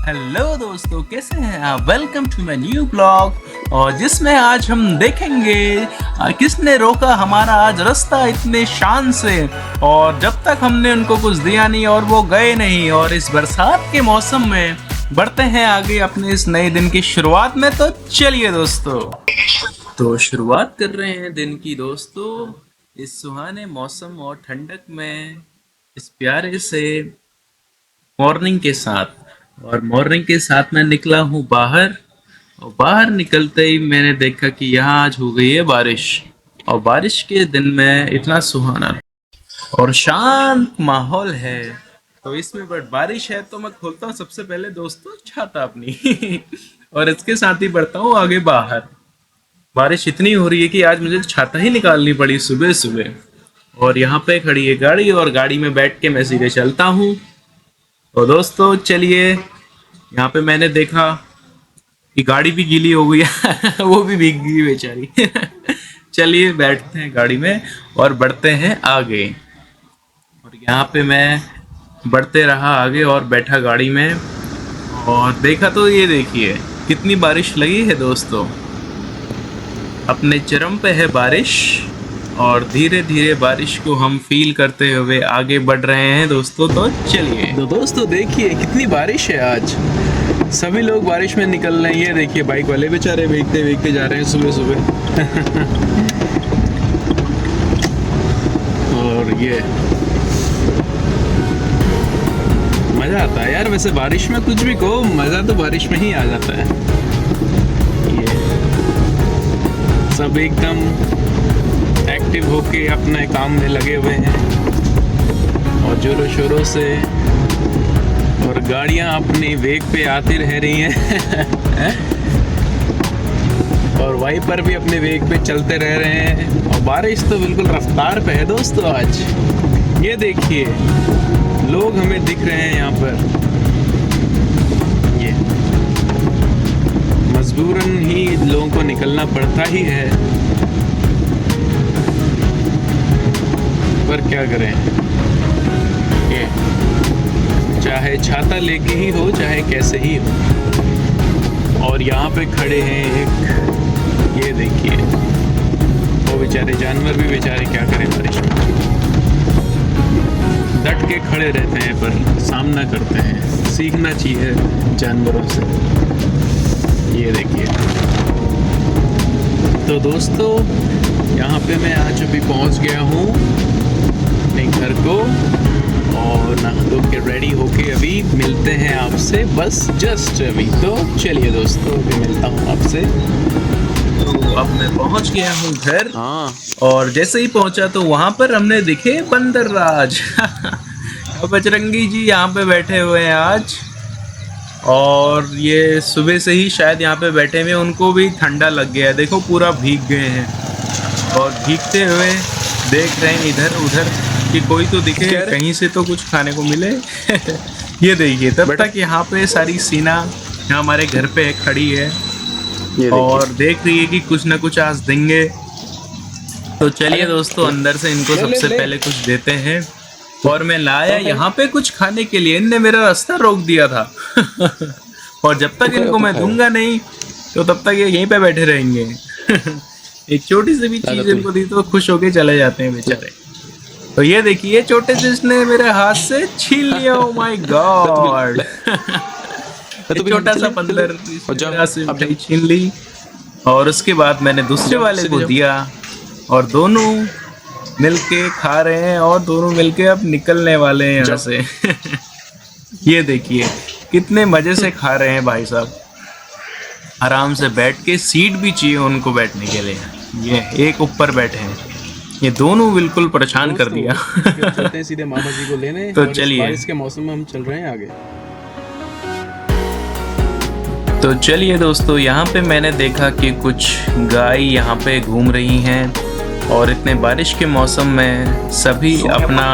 Hello दोस्तों, कैसे हैं आप। Welcome to my new blog. और जिसमें आज हम देखेंगे किसने रोका हमारा आज रास्ता इतने शान से। और जब तक हमने उनको कुछ दिया नहीं और वो गए नहीं। और इस बरसात के मौसम में बढ़ते हैं आगे अपने इस नए दिन की शुरुआत में। तो चलिए दोस्तों, तो शुरुआत कर रहे हैं दिन की दोस्तों, इस सुहाने मौसम और ठंडक में, इस प्यारे से मॉर्निंग के साथ। और मॉर्निंग के साथ मैं निकला हूँ बाहर। और बाहर निकलते ही मैंने देखा कि यहाँ आज हो गई है बारिश। और बारिश के दिन में इतना सुहाना और शांत माहौल है। तो इसमें बट बारिश है तो मैं खोलता हूँ सबसे पहले दोस्तों छाता अपनी और इसके साथ ही बढ़ता हूँ आगे बाहर। बारिश इतनी हो रही है कि आज मुझे छाता ही निकालनी पड़ी सुबह सुबह। और यहाँ पे खड़ी है गाड़ी और गाड़ी में बैठ के मैं सीधे चलता हूँ। तो दोस्तों चलिए, यहाँ पे मैंने देखा कि गाड़ी भी गीली हो गई है वो भी भीग गई बेचारी चलिए बैठते हैं गाड़ी में और बढ़ते हैं आगे। और यहाँ पे मैं बढ़ते रहा आगे और बैठा गाड़ी में और देखा तो ये देखिए कितनी बारिश लगी है दोस्तों। अपने चरम पे है बारिश और धीरे धीरे बारिश को हम फील करते हुए आगे बढ़ रहे हैं दोस्तों। तो चलिए, तो दोस्तों देखिए कितनी बारिश है आज। सभी लोग बारिश में निकल रहे हैं। ये देखिए बाइक वाले बेचारे भीगते भीगते जा रहे हैं सुबह सुबह और ये मजा आता है यार। वैसे बारिश में कुछ भी कहो, मजा तो बारिश में ही आ जाता है। ये सब एकदम एक्टिव होके अपने काम में लगे हुए हैं और जोरों शोरों से। और गाड़ियां अपनी वेग पे आती रह रही हैं और वाइपर भी अपने वेग पे चलते रह रहे हैं। और बारिश तो बिल्कुल रफ्तार पे है दोस्तों आज। ये देखिए लोग हमें दिख रहे हैं यहाँ पर। ये मजबूरन ही लोगों को निकलना पड़ता ही है, पर क्या करें। ये चाहे छाता लेके ही हो चाहे कैसे ही हो। और यहाँ पे खड़े हैं एक, ये देखिए वो बेचारे जानवर भी बेचारे क्या करें बारिश में। डट के खड़े रहते हैं पर सामना करते हैं। सीखना चाहिए जानवरों से। ये देखिए, तो दोस्तों यहाँ पे मैं आज अभी पहुँच गया हूँ अपने घर को और नहा धो के रेडी होके अभी मिलते हैं आपसे, बस जस्ट अभी। तो चलिए दोस्तों अभी मिलता हूँ आपसे। तो अब मैं पहुँच गया हूँ घर। हाँ, और जैसे ही पहुँचा तो वहाँ पर हमने दिखे बंदर राज बजरंगी जी यहाँ पे बैठे हुए हैं आज। और ये सुबह से ही शायद यहाँ पे बैठे हुए, उनको भी ठंडा लग गया है। देखो पूरा भीग गए हैं और भीगते हुए देख रहे हैं इधर उधर कि कोई तो दिखे, कहीं से तो कुछ खाने को मिले ये देखिए तब तक यहाँ पे सारी सीना यहाँ हमारे घर पे खड़ी है और देख रही है कि कुछ ना कुछ आज देंगे। तो चलिए दोस्तों अंदर से इनको सबसे पहले कुछ देते हैं। और मैं लाया यहाँ पे कुछ खाने के लिए, इनने मेरा रास्ता रोक दिया था और जब तक इनको मैं दूंगा नहीं तो तब तक ये यहीं पे बैठे रहेंगे एक छोटी सी भी चीज इनको दी तो खुश होके चले जाते हैं बेचारे। तो ये देखिए छोटे से इसने मेरे हाथ से छीन लिया। ओह माय गॉड छोटा सा बंदर से मिठाई छीन ली। और उसके बाद मैंने दूसरे वाले को दिया और दोनों मिलके खा रहे हैं और दोनों मिलके अब निकलने वाले हैं यहाँ से ये देखिए कितने मजे से खा रहे हैं भाई साहब। आराम से बैठ के, सीट भी चाहिए उनको बैठने के लिए। ये एक ऊपर बैठे हैं, ये दोनों बिल्कुल परेशान कर दिया चलते हैं सीधे मामा जी को लेने। तो चलिए, बारिश के मौसम में हम चल रहे हैं आगे। तो चलिए दोस्तों, यहाँ पे मैंने देखा कि कुछ गाय यहाँ पे घूम रही हैं और इतने बारिश के मौसम में सभी अपना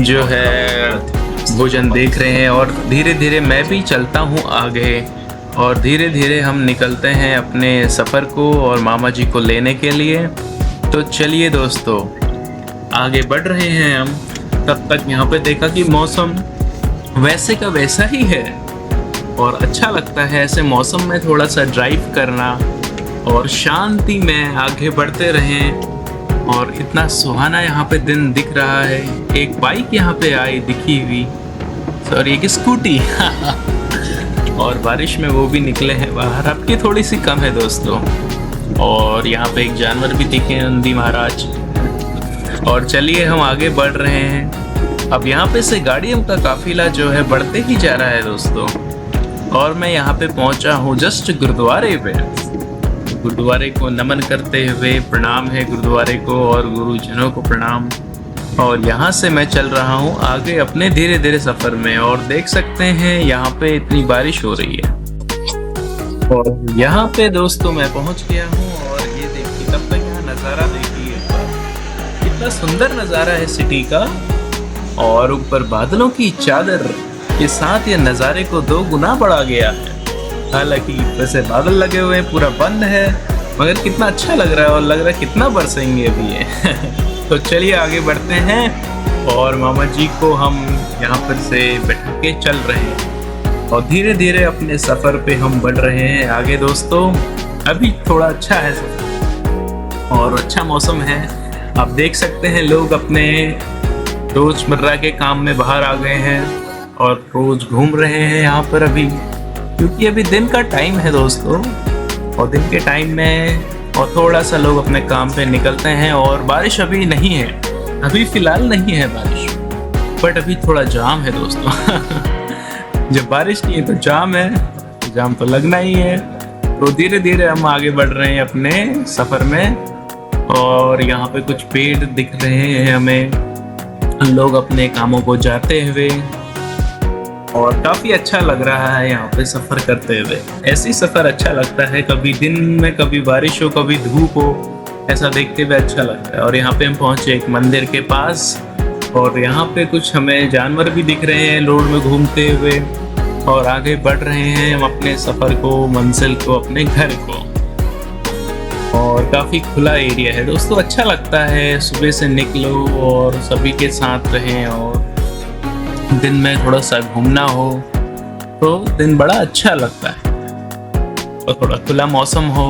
जो है भोजन देख रहे हैं। और धीरे धीरे मैं भी चलता हूँ आगे और धीरे धीरे हम निकलते हैं अपने सफ़र को और मामा जी को लेने के लिए। तो चलिए दोस्तों आगे बढ़ रहे हैं हम। तब तक यहाँ पे देखा कि मौसम वैसे का वैसा ही है और अच्छा लगता है ऐसे मौसम में थोड़ा सा ड्राइव करना और शांति में आगे बढ़ते रहें। और इतना सुहाना यहाँ पे दिन दिख रहा है। एक बाइक यहाँ पे आई दिखी हुई, सॉरी एक स्कूटी और बारिश में वो भी निकले हैं बाहर। अब की थोड़ी सी कम है दोस्तों। और यहाँ पे एक जानवर भी दिखे, नंदी महाराज। और चलिए हम आगे बढ़ रहे हैं। अब यहाँ पे से गाड़ियों का काफिला जो है बढ़ते ही जा रहा है दोस्तों। और मैं यहाँ पे पहुँचा हूँ जस्ट गुरुद्वारे पे। गुरुद्वारे को नमन करते हुए, प्रणाम है गुरुद्वारे को और गुरुजनों को प्रणाम। और यहाँ से मैं चल रहा हूँ आगे अपने धीरे धीरे सफर में। और देख सकते हैं यहाँ पे इतनी बारिश हो रही है। और यहाँ पे दोस्तों मैं पहुँच गया हूँ। और ये देखिए, तब तक यहाँ नज़ारा देखिए, कितना सुंदर नज़ारा है सिटी का। और ऊपर बादलों की चादर के साथ ये नज़ारे को 2 गुना बढ़ा गया है। हालांकि वैसे बादल लगे हुए हैं, पूरा बंद है, मगर कितना अच्छा लग रहा है। और लग रहा है कितना बरसेंगे अभी ये तो चलिए आगे बढ़ते हैं। और मामा जी को हम यहाँ पर से बैठा के चल रहे हैं और धीरे धीरे अपने सफ़र पे हम बढ़ रहे हैं आगे दोस्तों। अभी थोड़ा अच्छा है सफर और अच्छा मौसम है। आप देख सकते हैं लोग अपने रोज़मर्रा के काम में बाहर आ गए हैं और रोज़ घूम रहे हैं यहाँ पर अभी, क्योंकि अभी दिन का टाइम है दोस्तों। और दिन के टाइम में और थोड़ा सा लोग अपने काम पे निकलते हैं। और बारिश अभी नहीं है, अभी फ़िलहाल नहीं है बारिश, बट अभी थोड़ा जाम है दोस्तों जब बारिश नहीं है तो जाम है, जाम तो लगना ही है। तो धीरे धीरे हम आगे बढ़ रहे हैं अपने सफ़र में। और यहाँ पे कुछ पेड़ दिख रहे हैं हमें, लोग अपने कामों को जाते हुए। और काफ़ी अच्छा लग रहा है यहाँ पे सफ़र करते हुए। ऐसी सफ़र अच्छा लगता है, कभी दिन में कभी बारिश हो कभी धूप हो, ऐसा देखते हुए अच्छा लगता है। और यहाँ पे हम पहुँचे एक मंदिर के पास। और यहाँ पे कुछ हमें जानवर भी दिख रहे हैं रोड में घूमते हुए। और आगे बढ़ रहे हैं हम अपने सफ़र को, मंजिल को, अपने घर को। और काफ़ी खुला एरिया है दोस्तों, अच्छा लगता है। सुबह से निकलो और सभी के साथ रहें और दिन में थोड़ा सा घूमना हो तो दिन बड़ा अच्छा लगता है। और थोड़ा खुला मौसम हो।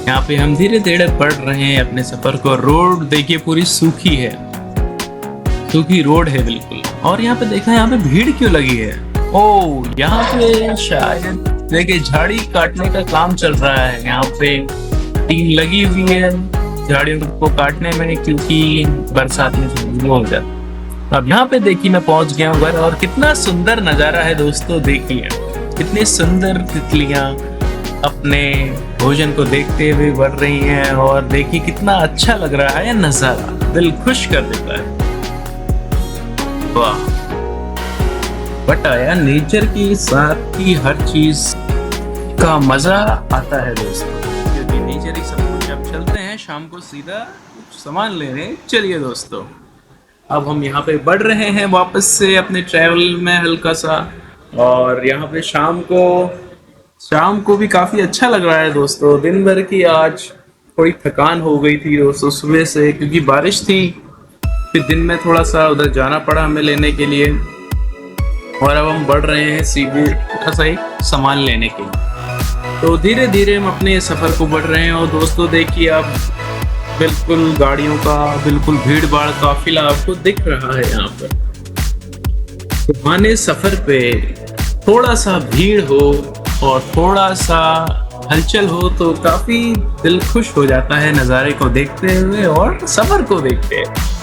यहाँ पे हम धीरे धीरे बढ़ रहे हैं अपने सफ़र को। रोड देखिए पूरी सूखी है, सूखी रोड है बिल्कुल। और यहाँ पे देखा, यहाँ पे भीड़ क्यों लगी है? ओह, यहाँ पे शायद देखिए झाड़ी काटने का काम चल रहा है। यहाँ पे टीम लगी हुई है झाड़ियों को काटने में, क्योंकि बरसात में वो हो जाता है। अब यहाँ पे देखिए मैं पहुंच गया हूँ घर। और कितना सुंदर नज़ारा है दोस्तों, देखिए कितनी सुंदर तितलियाँ अपने भोजन को देखते हुए बढ़ रही हैं। और देखिए कितना अच्छा लग रहा है, नज़ारा दिल खुश कर देता है। वाह, बट आया नेचर के साथ ही हर चीज का मजा आता है दोस्तों, क्योंकि नेचर ही सब कुछ। अब चलते हैं शाम को सीधा कुछ सामान लेने। चलिए दोस्तों, अब हम यहाँ पे बढ़ रहे हैं वापस से अपने ट्रैवल में हल्का सा। और यहाँ पे शाम को भी काफ़ी अच्छा लग रहा है दोस्तों। दिन भर की आज थोड़ी थकान हो गई थी दोस्तों सुबह से, क्योंकि बारिश थी। फिर दिन में थोड़ा सा उधर जाना पड़ा हमें लेने के लिए। और अब हम बढ़ रहे हैं सीधे थोड़ा सा एक सामान लेने के लिए। तो धीरे धीरे हम अपने सफ़र को बढ़ रहे हैं। और दोस्तों देखिए, अब बिल्कुल गाड़ियों का बिल्कुल भीड़ भाड़ काफिला आपको दिख रहा है यहाँ पर। सुहाने सफर पे थोड़ा सा भीड़ हो और थोड़ा सा हलचल हो तो काफी दिल खुश हो जाता है नज़ारे को देखते हुए और सफर को देखते हुए।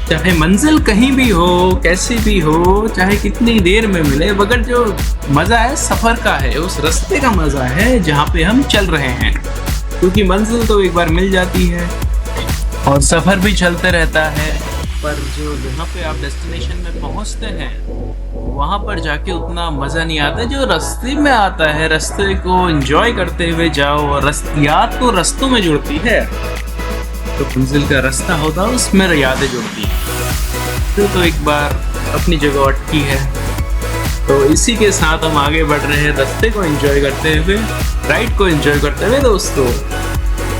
चाहे मंजिल कहीं भी हो, कैसी भी हो, चाहे कितनी देर में मिले, मगर जो मजा है सफर का है, उस रास्ते का मजा है जहाँ पे हम चल रहे हैं। क्योंकि मंजिल तो एक बार मिल जाती है और सफर भी चलते रहता है, पर जो जहाँ पे आप डेस्टिनेशन में पहुँचते हैं वहाँ पर जाके उतना मज़ा नहीं आता जो रास्ते में आता है। रास्ते को एंजॉय करते हुए जाओ और याद तो रास्तों में जुड़ती है, तो मंजिल का रास्ता होता है उसमें यादें जुड़ती हैं। तो एक बार अपनी जगह अटकी है। तो इसी के साथ हम आगे बढ़ रहे हैं रास्ते को एंजॉय करते हुए, राइड को एंजॉय करते हुए। दोस्तों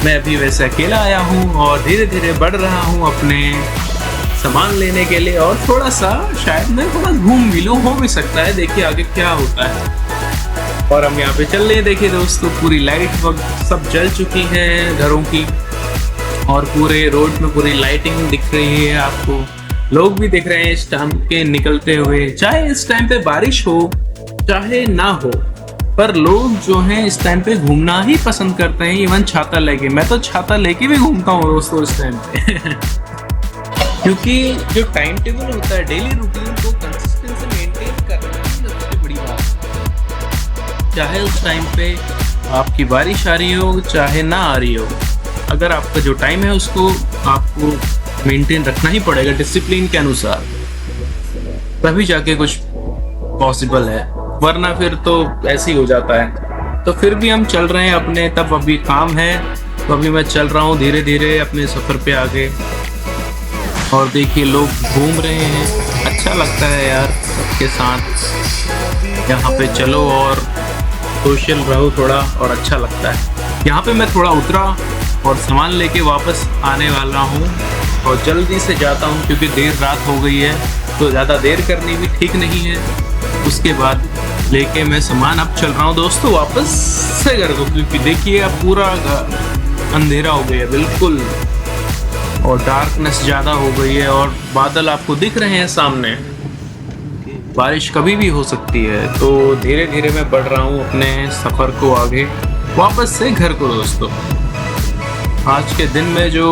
मैं अभी वैसे अकेला आया हूँ और धीरे धीरे बढ़ रहा हूँ अपने सामान लेने के लिए। और थोड़ा सा शायद मैं थोड़ा घूम भी लूँ, हो भी सकता है, देखिए आगे क्या होता है। और हम यहाँ पे चल रहे हैं। देखिए दोस्तों, पूरी लाइट वक्त सब जल चुकी है घरों की, और पूरे रोड में पूरी लाइटिंग दिख रही है आपको। लोग भी दिख रहे हैं इस टाइम के निकलते हुए, चाहे इस टाइम पे बारिश हो चाहे ना हो, पर लोग जो हैं इस टाइम पे घूमना ही पसंद करते हैं, इवन छाता लेके। मैं तो छाता लेके भी घूमता हूँ दोस्तों इस टाइम पे क्योंकि जो टाइम टेबल होता है डेली रूटीन को कंसिस्टेंसी मेंटेन करना ही सबसे बड़ी बात है। चाहे उस टाइम पे आपकी बारिश आ रही हो चाहे ना आ रही हो, अगर आपका जो टाइम है उसको आपको मेंटेन रखना ही पड़ेगा डिसिप्लिन के अनुसार, तभी जाके कुछ पॉसिबल है, वरना फिर तो ऐसे ही हो जाता है। तो फिर भी हम चल रहे हैं अपने, तब अभी काम है तो अभी मैं चल रहा हूँ धीरे धीरे अपने सफ़र पे आगे। और देखिए लोग घूम रहे हैं, अच्छा लगता है यार सबके साथ यहाँ पे चलो और सोशल रहो थोड़ा, और अच्छा लगता है। यहाँ पे मैं थोड़ा उतरा और सामान लेके वापस आने वाला हूँ, और जल्दी से जाता हूँ क्योंकि देर रात हो गई है, तो ज़्यादा देर करनी भी ठीक नहीं है। उसके बाद लेके मैं सामान अब चल रहा हूँ दोस्तों वापस से घर को, क्योंकि देखिए अब पूरा अंधेरा हो गया है बिल्कुल, और डार्कनेस ज़्यादा हो गई है, और बादल आपको दिख रहे हैं सामने, बारिश कभी भी हो सकती है। तो धीरे धीरे मैं बढ़ रहा हूँ अपने सफ़र को आगे वापस से घर को दोस्तों। आज के दिन में जो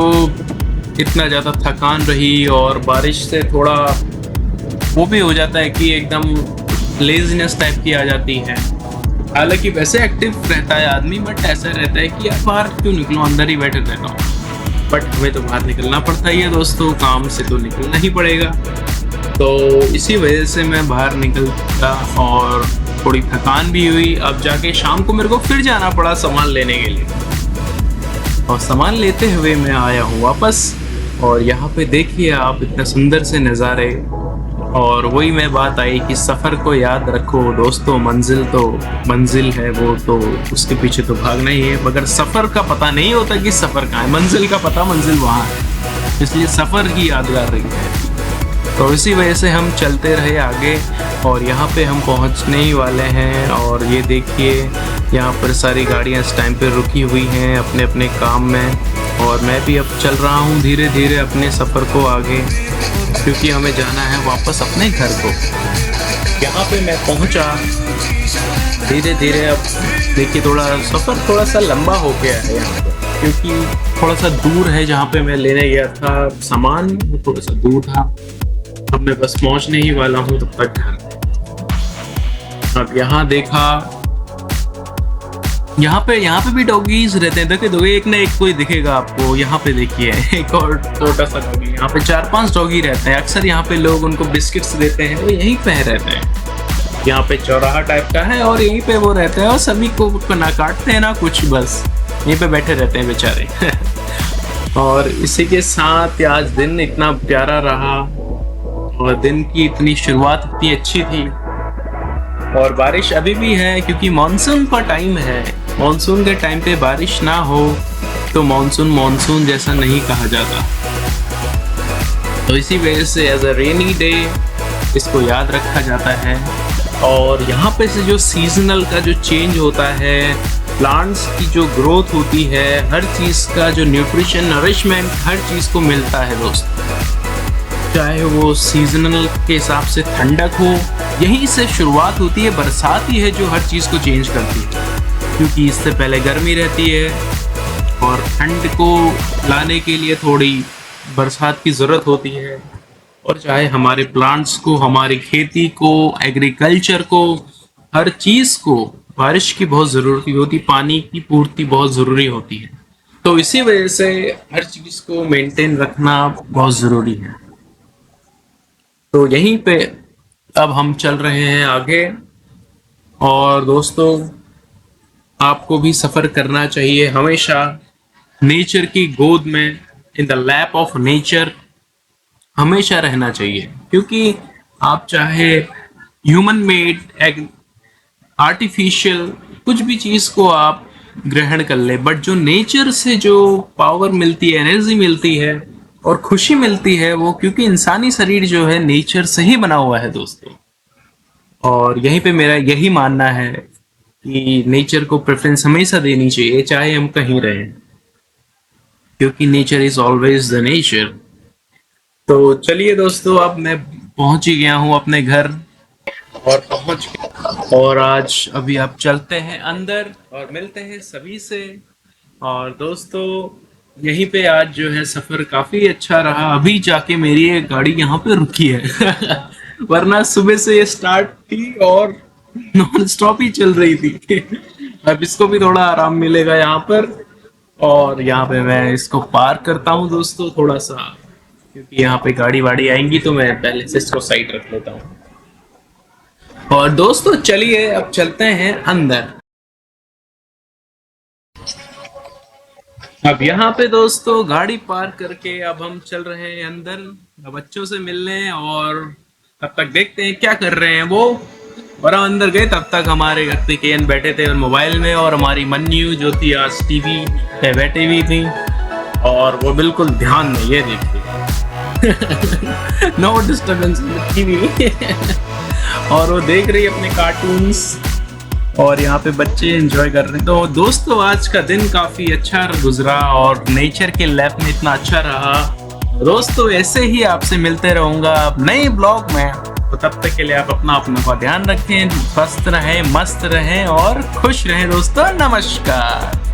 इतना ज़्यादा थकान रही और बारिश से थोड़ा वो भी हो जाता है कि एकदम लेजीनेस टाइप की आ जाती है। हालांकि वैसे एक्टिव रहता है आदमी, बट ऐसा रहता है कि यार बाहर क्यों निकलो, अंदर ही बैठे रहता हूँ। बट हमें तो बाहर निकलना पड़ता ही है दोस्तों, काम से तो निकलना ही पड़ेगा। तो इसी वजह से मैं बाहर निकलता, और थोड़ी थकान भी हुई। अब जाके शाम को मेरे को फिर जाना पड़ा सामान लेने के लिए, और सामान लेते हुए मैं आया हूँ वापस। और यहाँ पे देखिए आप इतने सुंदर से नज़ारे, और वही मैं बात आई कि सफ़र को याद रखो दोस्तों, मंजिल तो मंजिल है, वो तो उसके पीछे तो भागना ही है, मगर सफ़र का पता नहीं होता कि सफ़र कहाँ है, मंजिल का पता मंजिल वहाँ है, इसलिए सफ़र ही यादगार रही है। तो इसी वजह से हम चलते रहे आगे, और यहाँ पे हम पहुँचने ही वाले हैं। और ये देखिए यहाँ पर सारी गाड़ियाँ इस टाइम पे रुकी हुई हैं अपने अपने काम में, और मैं भी अब चल रहा हूँ धीरे धीरे अपने सफ़र को आगे, क्योंकि हमें जाना है वापस अपने घर को। यहाँ पे मैं पहुँचा धीरे धीरे। अब देखिए थोड़ा सफ़र थोड़ा सा लंबा हो गया है यहाँ पे, क्योंकि थोड़ा सा दूर है जहाँ पे मैं लेने गया था सामान, वो थोड़ा सा दूर था। अब मैं बस पहुँचने ही वाला हूँ तब तक घर। अब यहाँ देखा, यहाँ पे भी डॉगीज रहते हैं, देखिए दो एक ना एक कोई दिखेगा आपको। यहाँ पे देखिए एक और छोटा सा डॉगी, यहाँ पे 4-5 डॉगी रहते हैं। अक्सर यहाँ पे लोग उनको बिस्किट्स देते हैं, वो यहीं पे रहते हैं। यहाँ पे चौराहा टाइप का है और यहीं पे वो रहते हैं, और सभी को ना काटते हैं ना कुछ, बस यहीं पे बैठे रहते हैं बेचारे और इसी के साथ आज दिन इतना प्यारा रहा, और दिन की इतनी शुरुआत इतनी अच्छी थी। और बारिश अभी भी है क्योंकि मानसून का टाइम है। मानसून के टाइम पे बारिश ना हो तो मानसून जैसा नहीं कहा जाता। तो इसी वजह से एज अ रेनी डे इसको याद रखा जाता है। और यहाँ पे से जो सीजनल का जो चेंज होता है, प्लांट्स की जो ग्रोथ होती है, हर चीज़ का जो न्यूट्रिशन नरिशमेंट हर चीज़ को मिलता है दोस्तों। चाहे वो सीजनल के हिसाब से ठंडक हो, यहीं से शुरुआत होती है। बरसात ही है जो हर चीज़ को चेंज करती है, क्योंकि इससे पहले गर्मी रहती है और ठंड को लाने के लिए थोड़ी बरसात की ज़रूरत होती है। और चाहे हमारे प्लांट्स को, हमारी खेती को, एग्रीकल्चर को, हर चीज़ को बारिश की बहुत ज़रूरत होती, पानी की पूर्ति बहुत ज़रूरी होती है। तो इसी वजह से हर चीज़ को मेंटेन रखना बहुत ज़रूरी है। तो यहीं पे अब हम चल रहे हैं आगे। और दोस्तों, आपको भी सफ़र करना चाहिए हमेशा नेचर की गोद में, in the lap of nature हमेशा रहना चाहिए। क्योंकि आप चाहे ह्यूमन मेड, आर्टिफिशियल कुछ भी चीज़ को आप ग्रहण कर ले, बट जो नेचर से जो पावर मिलती है, एनर्जी मिलती है और खुशी मिलती है, वो क्योंकि इंसानी शरीर जो है नेचर से ही बना हुआ है दोस्तों। और यहीं पे मेरा यही मानना है कि नेचर को प्रेफरेंस हमेशा देनी चाहिए चाहे हम कहीं रहें, क्योंकि nature is always the nature. तो चलिए दोस्तों, अब मैं पहुंच ही गया हूं अपने घर और पहुंच गया, और आज अभी आप चलते हैं अंदर और मिलते हैं सभी से। और दोस्तों यहीं पे आज जो है सफर काफी अच्छा रहा। अभी जाके मेरी एक गाड़ी यहाँ पे रुकी है वरना सुबह से ये स्टार्ट थी और नॉन स्टॉप ही चल रही थी अब इसको भी थोड़ा आराम मिलेगा यहाँ पर। और यहाँ पे मैं इसको पार्क करता हूँ दोस्तों थोड़ा सा, क्योंकि यहाँ पे गाड़ी वाड़ी आएंगी तो मैं पहले से इसको साइड रख लेता हूँ। और दोस्तों चलिए अब चलते हैं अंदर। अब यहाँ पे दोस्तों गाड़ी पार्क करके अब हम चल रहे हैं अंदर बच्चों से मिलने, और तब तक देखते हैं क्या कर रहे हैं वो। और हम अंदर गए तब तक हमारे कार्तिकेयन बैठे थे मोबाइल में, और हमारी मन्नू जो थी आज टीवी पे बैठी हुई थी, और वो बिल्कुल ध्यान में, ये देखिए नो डिस्टर्बेंस टीवी और वो देख रही है अपने कार्टून्स, और यहाँ पे बच्चे एंजॉय कर रहे हैं। तो दोस्तों आज का दिन काफी अच्छा गुजरा और नेचर के लैब में इतना अच्छा रहा। दोस्तों ऐसे ही आपसे मिलते रहूंगा नए ब्लॉग में, तो तब तक के लिए आप अपना का ध्यान रखें, स्वस्थ रहें, मस्त रहें और खुश रहें दोस्तों। नमस्कार।